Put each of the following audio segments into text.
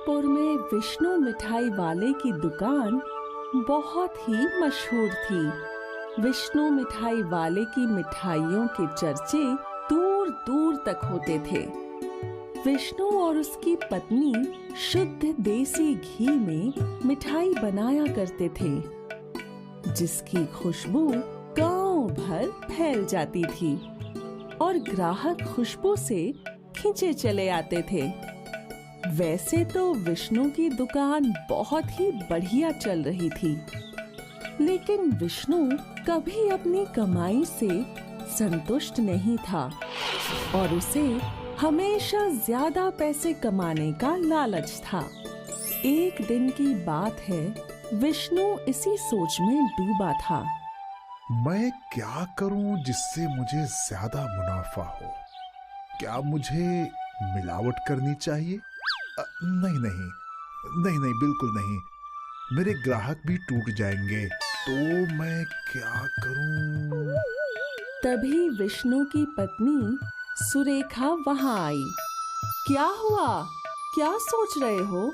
गोरखपुर में विष्णु मिठाई वाले की दुकान बहुत ही मशहूर थी। विष्णु मिठाई वाले की मिठाइयों के चर्चे दूर दूर तक होते थे। विष्णु और उसकी पत्नी शुद्ध देसी घी में मिठाई बनाया करते थे, जिसकी खुशबू गांव भर फैल जाती थी और ग्राहक खुशबू से खींचे चले आते थे। वैसे तो विष्णु की दुकान बहुत ही बढ़िया चल रही थी, लेकिन विष्णु कभी अपनी कमाई से संतुष्ट नहीं था और उसे हमेशा ज्यादा पैसे कमाने का लालच था। एक दिन की बात है, विष्णु इसी सोच में डूबा था। मैं क्या करूं जिससे मुझे ज्यादा मुनाफा हो? क्या मुझे मिलावट करनी चाहिए? नहीं नहीं नहीं नहीं, बिल्कुल नहीं। मेरे ग्राहक भी टूट जाएंगे। तो मैं क्या करूं? तभी विष्णु की पत्नी सुरेखा वहां आई। क्या हुआ? क्या सोच रहे हो?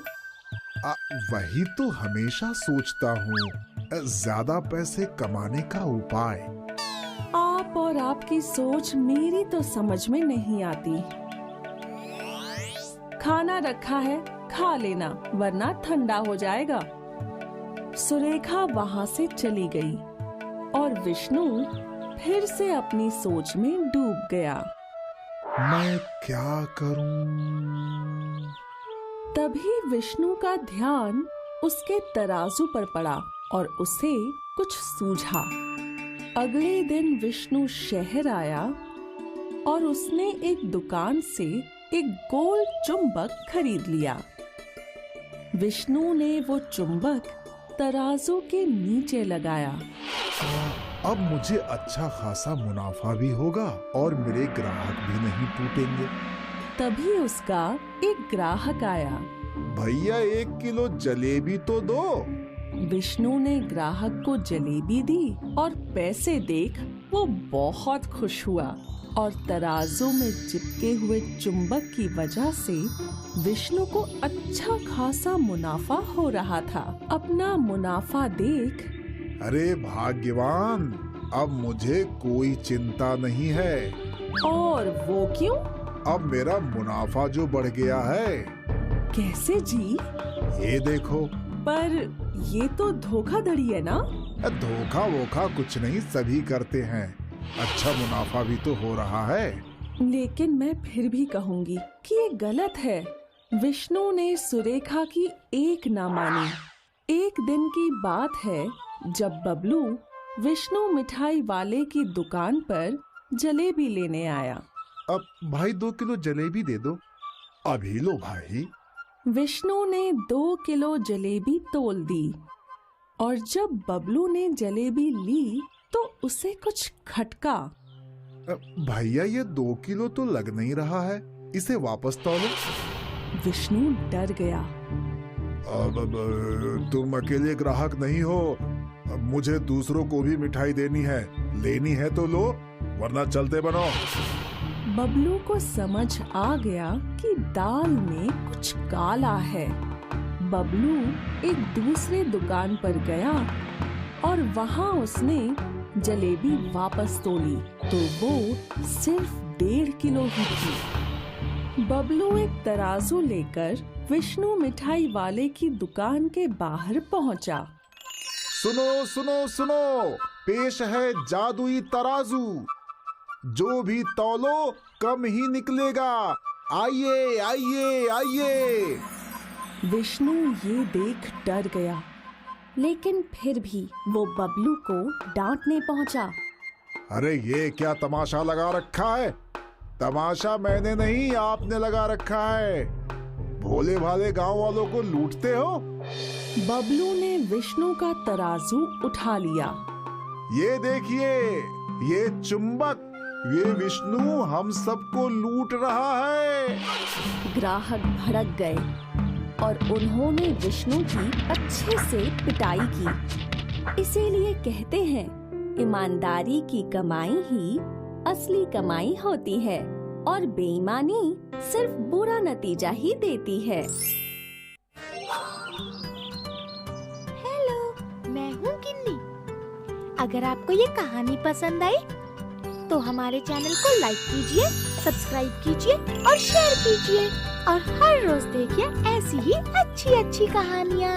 वही तो हमेशा सोचता हूँ, ज्यादा पैसे कमाने का उपाय। आप और आपकी सोच मेरी तो समझ में नहीं आती। खाना रखा है, खा लेना, वरना ठंडा हो जाएगा। सुरेखा वहां से चली गई और विष्णु फिर से अपनी सोच में डूब गया। मैं क्या करूं? तभी विष्णु का ध्यान उसके तराजू पर पड़ा और उसे कुछ सूझा। अगले दिन विष्णु शहर आया और उसने एक दुकान से एक गोल चुंबक खरीद लिया। विष्णु ने वो चुंबक तराजू के नीचे लगाया। अब मुझे अच्छा खासा मुनाफा भी होगा और मेरे ग्राहक भी नहीं टूटेंगे। तभी उसका एक ग्राहक आया। भैया 1 किलो जलेबी तो दो। विष्णु ने ग्राहक को जलेबी दी और पैसे देख वो बहुत खुश हुआ और तराजू में चिपके हुए चुंबक की वजह से विष्णु को अच्छा खासा मुनाफा हो रहा था। अपना मुनाफा देख, अरे भाग्यवान, अब मुझे कोई चिंता नहीं है। और वो क्यों? अब मेरा मुनाफा जो बढ़ गया है। कैसे जी? ये देखो। पर ये तो धोखाधड़ी है ना? धोखा वोखा कुछ नहीं, सभी करते हैं। अच्छा मुनाफा भी तो हो रहा है। लेकिन मैं फिर भी कहूँगी कि ये गलत है। विष्णु ने सुरेखा की एक ना मानी। एक दिन की बात है, जब बबलू विष्णु मिठाई वाले की दुकान पर जलेबी लेने आया। अब भाई 2 किलो जलेबी दे दो। अभी लो भाई। विष्णु ने 2 किलो जलेबी तोल दी और जब बबलू ने जलेबी ली तो उसे कुछ खटका। भैया ये 2 किलो तो लग नहीं रहा है, इसे वापस तौलो। विष्णु डर गया। अब तुम अकेले ग्राहक नहीं हो, मुझे दूसरों को भी मिठाई देनी है। लेनी है तो लो, वरना चलते बनो। बबलू को समझ आ गया कि दाल में कुछ काला है। बबलू एक दूसरे दुकान पर गया और वहां उसने जलेबी वापस तोली तो वो सिर्फ 1.5 किलो ही थी। बबलू एक तराजू लेकर विष्णु मिठाई वाले की दुकान के बाहर पहुंचा। सुनो सुनो सुनो, पेश है जादुई तराजू। जो भी तौलो कम ही निकलेगा। आइए आइए आइए। विष्णु ये देख डर गया, लेकिन फिर भी वो बबलू को डांटने पहुंचा। अरे ये क्या तमाशा लगा रखा है? तमाशा मैंने नहीं, आपने लगा रखा है। भोले भाले गांव वालों को लूटते हो। बबलू ने विष्णु का तराजू उठा लिया। ये देखिए, ये चुंबक, ये विष्णु हम सबको लूट रहा है। ग्राहक भड़क गए और उन्होंने विष्णु की अच्छे से पिटाई की। इसीलिए कहते हैं, ईमानदारी की कमाई ही असली कमाई होती है और बेईमानी सिर्फ बुरा नतीजा ही देती है। अगर आपको ये कहानी पसंद आई तो हमारे चैनल को लाइक कीजिए, सब्सक्राइब कीजिए और शेयर कीजिए और हर रोज देखिए ऐसी ही अच्छी अच्छी कहानियाँ।